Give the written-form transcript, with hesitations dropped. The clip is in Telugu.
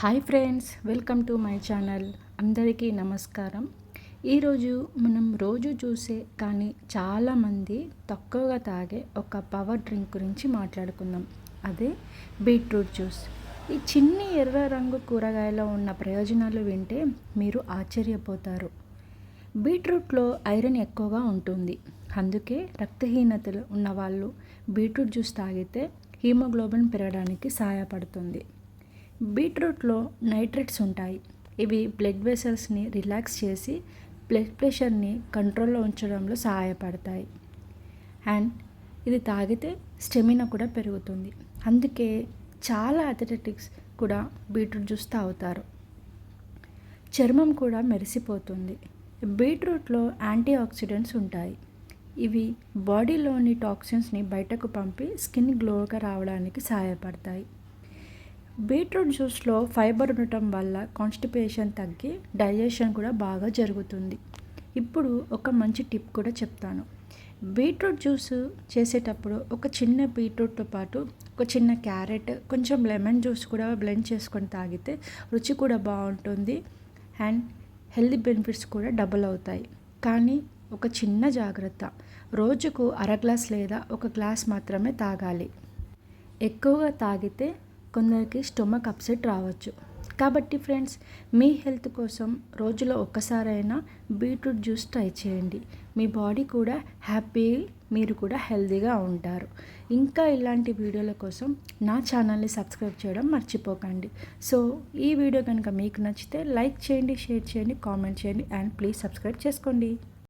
Hi friends, welcome to my channel. అందరికీ నమస్కారం. ఈరోజు మనం రోజు చూసే కానీ చాలామంది తక్కువగా తాగే ఒక పవర్ డ్రింక్ గురించి మాట్లాడుకుందాం. అదే బీట్రూట్ జ్యూస్. ఈ చిన్ని ఎర్ర రంగు కూరగాయలో ఉన్న ప్రయోజనాలు వింటే మీరు ఆశ్చర్యపోతారు. బీట్రూట్లో ఐరన్ ఎక్కువగా ఉంటుంది. అందుకే రక్తహీనతలు ఉన్నవాళ్ళు బీట్రూట్ జ్యూస్ తాగితే హీమోగ్లోబిన్ పెరగడానికి సహాయపడుతుంది. బీట్రూట్లో నైట్రేట్స్ ఉంటాయి. ఇవి బ్లడ్ వెసల్స్ని రిలాక్స్ చేసి బ్లడ్ ప్రెషర్ని కంట్రోల్లో ఉంచడంలో సహాయపడతాయి. అండ్ ఇది తాగితే స్టెమినా కూడా పెరుగుతుంది. అందుకే చాలా అథ్లెటిక్స్ కూడా బీట్రూట్ జ్యూస్ తాగుతారు. చర్మం కూడా మెరిసిపోతుంది. బీట్రూట్లో యాంటీ ఆక్సిడెంట్స్ ఉంటాయి. ఇవి బాడీలోని టాక్సిన్స్ని బయటకు పంపి స్కిన్ గ్లోగా రావడానికి సహాయపడతాయి. బీట్రూట్ జ్యూస్లో ఫైబర్ ఉండటం వల్ల కాన్స్టిపేషన్ తగ్గి డైజెషన్ కూడా బాగా జరుగుతుంది. ఇప్పుడు ఒక మంచి టిప్ కూడా చెప్తాను. బీట్రూట్ జ్యూస్ చేసేటప్పుడు ఒక చిన్న బీట్రూట్తో పాటు ఒక చిన్న క్యారెట్, కొంచెం లెమన్ జ్యూస్ కూడా బ్లెండ్ చేసుకొని తాగితే రుచి కూడా బాగుంటుంది అండ్ హెల్తీ బెనిఫిట్స్ కూడా డబుల్ అవుతాయి. కానీ ఒక చిన్న జాగ్రత్త, రోజుకు అర గ్లాస్ లేదా ఒక గ్లాస్ మాత్రమే తాగాలి. ఎక్కువగా తాగితే కొందరికి స్టొమక్ అప్సెట్ రావచ్చు. కాబట్టి ఫ్రెండ్స్, మీ హెల్త్ కోసం రోజులో ఒక్కసారైనా బీట్రూట్ జ్యూస్ ట్రై చేయండి. మీ బాడీ కూడా హ్యాపీ, మీరు కూడా హెల్తీగా ఉంటారు. ఇంకా ఇలాంటి వీడియోల కోసం నా ఛానల్ని సబ్స్క్రైబ్ చేయడం మర్చిపోకండి. సో ఈ వీడియో కనుక మీకు నచ్చితే లైక్ చేయండి, షేర్ చేయండి, కామెంట్ చేయండి అండ్ ప్లీజ్ సబ్స్క్రైబ్ చేసుకోండి.